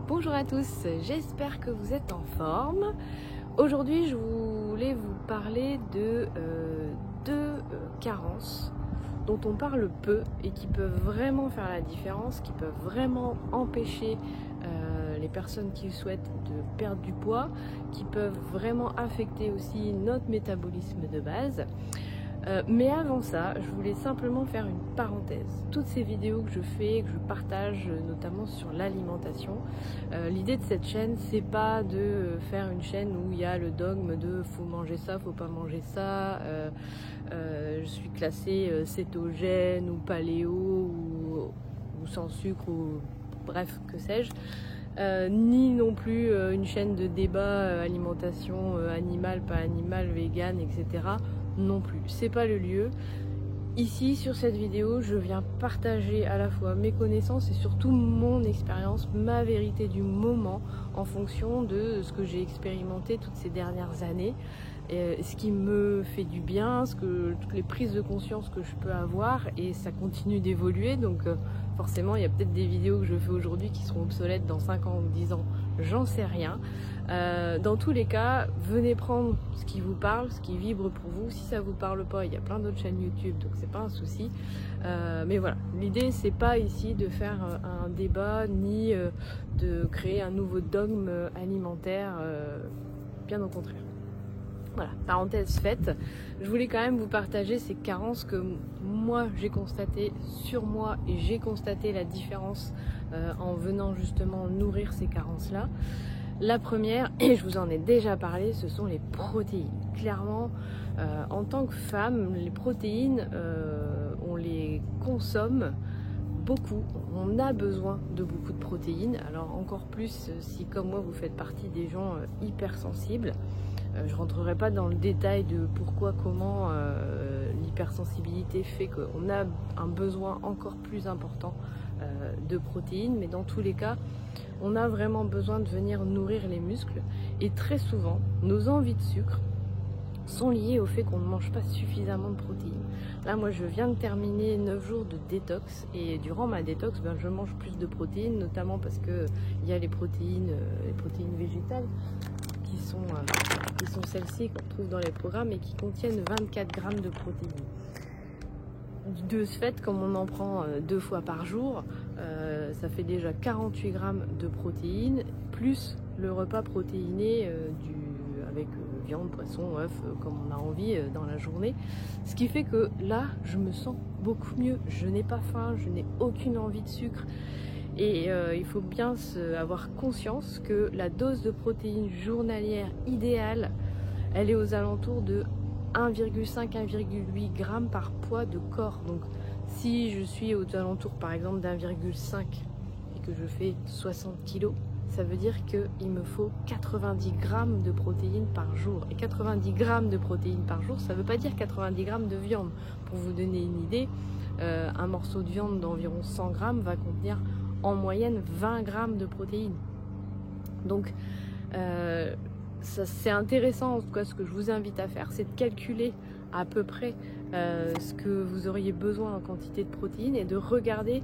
Bonjour à tous, j'espère que vous êtes en forme. Aujourd'hui, je voulais vous parler de deux carences dont on parle peu et qui peuvent vraiment faire la différence, qui peuvent vraiment empêcher les personnes qui souhaitent de perdre du poids, qui peuvent vraiment affecter aussi notre métabolisme de base. Mais avant ça, je voulais simplement faire une parenthèse. Toutes ces vidéos que je fais, que je partage, notamment sur l'alimentation, l'idée de cette chaîne, c'est pas de faire une chaîne où il y a le dogme de faut manger ça, faut pas manger ça, je suis classée cétogène ou paléo ou sans sucre ou bref, que sais-je. Ni non plus une chaîne de débat alimentation animale, pas animale, vegan, etc. Non plus, c'est pas le lieu. Ici, sur cette vidéo, je viens partager à la fois mes connaissances et surtout mon expérience, ma vérité du moment en fonction de ce que j'ai expérimenté toutes ces dernières années, ce qui me fait du bien, toutes les prises de conscience que je peux avoir, et ça continue d'évoluer, donc forcément il y a peut-être des vidéos que je fais aujourd'hui qui seront obsolètes dans 5 ans ou 10 ans, j'en sais rien. Dans tous les cas, venez prendre ce qui vous parle, ce qui vibre pour vous. Si ça vous parle pas, il y a plein d'autres chaînes YouTube, donc c'est pas un souci. Mais voilà, l'idée c'est pas ici de faire un débat ni de créer un nouveau dogme alimentaire, bien au contraire. Voilà, parenthèse faite, je voulais quand même vous partager ces carences que moi j'ai constatées sur moi, et j'ai constaté la différence en venant justement nourrir ces carences-là. La première, et je vous en ai déjà parlé, ce sont les protéines. Clairement, en tant que femme, les protéines, on les consomme beaucoup, on a besoin de beaucoup de protéines. Alors encore plus si comme moi vous faites partie des gens hypersensibles. Je ne rentrerai pas dans le détail de pourquoi, comment l'hypersensibilité fait qu'on a un besoin encore plus important de protéines, mais dans tous les cas, on a vraiment besoin de venir nourrir les muscles, et très souvent, nos envies de sucre sont liées au fait qu'on ne mange pas suffisamment de protéines. Là, moi, je viens de terminer 9 jours de détox, et durant ma détox, je mange plus de protéines, notamment parce qu'il y a les protéines végétales, qui sont celles-ci qu'on trouve dans les programmes et qui contiennent 24 grammes de protéines. De ce fait, comme on en prend 2 fois par jour, ça fait déjà 48 grammes de protéines, plus le repas protéiné avec viande, poisson, œuf, comme on a envie dans la journée. Ce qui fait que là, je me sens beaucoup mieux. Je n'ai pas faim, je n'ai aucune envie de sucre. Et il faut bien avoir conscience que la dose de protéines journalière idéale, elle est aux alentours de 1,5-1,8 g par poids de corps. Donc si je suis aux alentours par exemple d'1,5 et que je fais 60 kg, ça veut dire qu'il me faut 90 grammes de protéines par jour. Et 90 grammes de protéines par jour, ça ne veut pas dire 90 grammes de viande. Pour vous donner une idée, un morceau de viande d'environ 100 grammes va contenir en moyenne 20 grammes de protéines. Donc c'est intéressant, en tout cas ce que je vous invite à faire, c'est de calculer à peu près ce que vous auriez besoin en quantité de protéines, et de regarder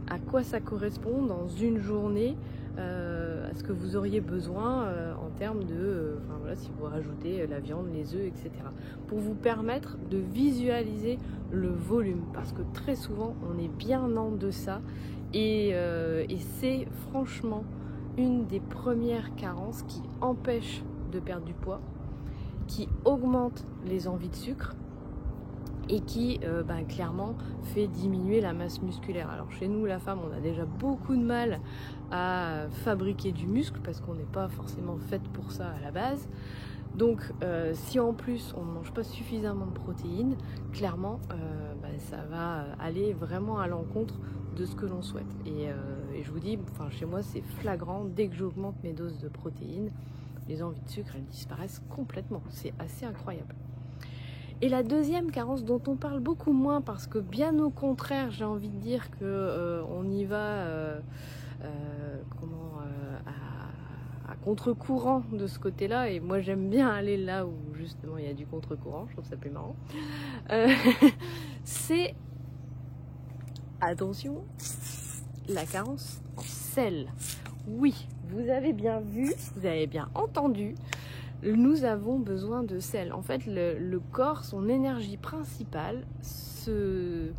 à quoi ça correspond dans une journée, à ce que vous auriez besoin en termes de, si vous rajoutez la viande, les œufs, etc. Pour vous permettre de visualiser le volume, parce que très souvent on est bien en deçà, et c'est franchement une des premières carences qui empêche de perdre du poids, qui augmente les envies de sucre, et qui clairement fait diminuer la masse musculaire. Alors chez nous, la femme, on a déjà beaucoup de mal à fabriquer du muscle, parce qu'on n'est pas forcément faite pour ça à la base. Donc si en plus on ne mange pas suffisamment de protéines, clairement ça va aller vraiment à l'encontre de ce que l'on souhaite. Et je vous dis, chez moi c'est flagrant, dès que j'augmente mes doses de protéines, les envies de sucre elles disparaissent complètement. C'est assez incroyable. Et la deuxième carence dont on parle beaucoup moins, parce que bien au contraire, j'ai envie de dire que on y va à contre-courant de ce côté-là, et moi j'aime bien aller là où justement il y a du contre-courant, je trouve ça plus marrant. C'est, attention, la carence en sel. oui, vous avez bien vu, vous avez bien entendu, nous avons besoin de sel. En fait, le corps, son énergie principale se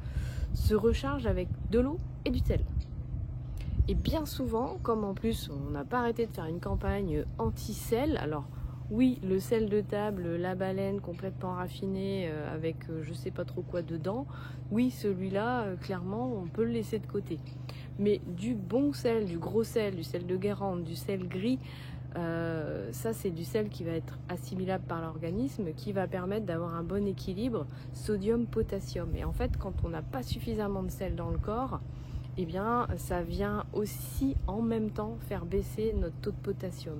recharge avec de l'eau et du sel. Et bien souvent, comme en plus on n'a pas arrêté de faire une campagne anti-sel, alors oui, le sel de table, la baleine complètement raffinée avec je sais pas trop quoi dedans, oui, celui-là, clairement, on peut le laisser de côté. Mais du bon sel, du gros sel, du sel de Guérande, du sel gris, ça c'est du sel qui va être assimilable par l'organisme, qui va permettre d'avoir un bon équilibre sodium-potassium. Et en fait, quand on n'a pas suffisamment de sel dans le corps, eh bien, ça vient aussi en même temps faire baisser notre taux de potassium.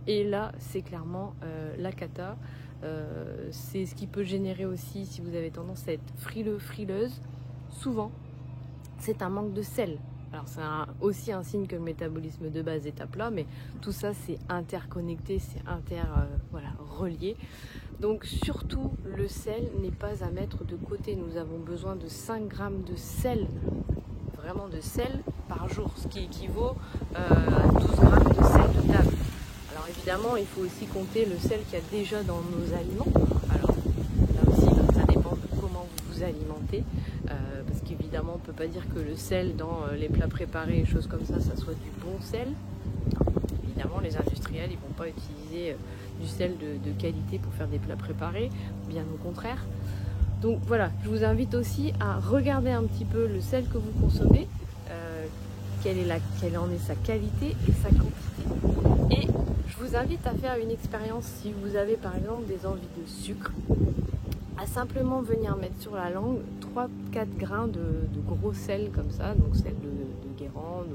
Et là, c'est clairement la cata. C'est ce qui peut générer aussi, si vous avez tendance à être frileux, frileuse, souvent, c'est un manque de sel. Alors c'est aussi un signe que le métabolisme de base est à plat, mais tout ça c'est interconnecté, c'est relié. Donc surtout, le sel n'est pas à mettre de côté. Nous avons besoin de 5 grammes de sel, vraiment de sel par jour, ce qui équivaut à 12 grammes de sel de table. Alors évidemment, il faut aussi compter le sel qu'il y a déjà dans nos aliments. Alors là aussi, ça dépend de comment vous vous alimentez, parce qu'évidemment, on ne peut pas dire que le sel dans les plats préparés, choses comme ça soit du bon sel. Non. Évidemment, les industriels, ils ne vont pas utiliser du sel de qualité pour faire des plats préparés, bien au contraire. Donc voilà, je vous invite aussi à regarder un petit peu le sel que vous consommez, quelle en est sa qualité et sa quantité. Et je vous invite à faire une expérience si vous avez par exemple des envies de sucre, à simplement venir mettre sur la langue 3-4 grains de gros sel comme ça, donc sel de Guérande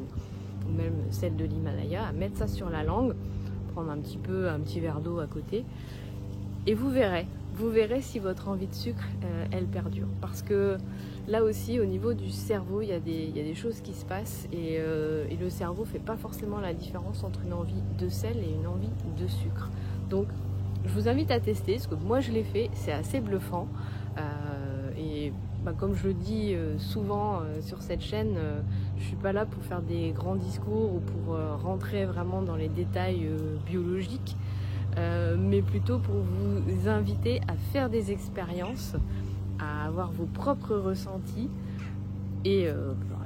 ou même sel de l'Himalaya, à mettre ça sur la langue, prendre un petit verre d'eau à côté, et vous verrez si votre envie de sucre, elle perdure. Parce que là aussi, au niveau du cerveau, il y a des choses qui se passent et le cerveau ne fait pas forcément la différence entre une envie de sel et une envie de sucre. Donc, je vous invite à tester, parce que moi je l'ai fait, c'est assez bluffant. Et comme je le dis souvent sur cette chaîne, je ne suis pas là pour faire des grands discours ou pour rentrer vraiment dans les détails biologiques. Mais plutôt pour vous inviter à faire des expériences, à avoir vos propres ressentis et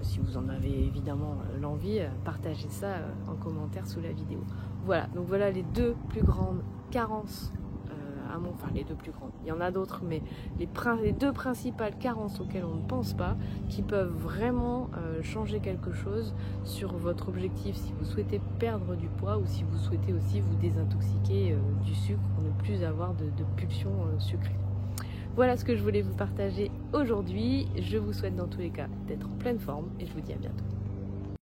si vous en avez évidemment l'envie, partagez ça en commentaire sous la vidéo. Voilà, donc voilà les deux plus grandes carences, les deux plus grandes, il y en a d'autres, mais les deux principales carences auxquelles on ne pense pas, qui peuvent vraiment changer quelque chose sur votre objectif si vous souhaitez perdre du poids ou si vous souhaitez aussi vous désintoxiquer du sucre pour ne plus avoir de pulsions sucrées. Voilà ce que je voulais vous partager aujourd'hui. Je vous souhaite dans tous les cas d'être en pleine forme et je vous dis à bientôt.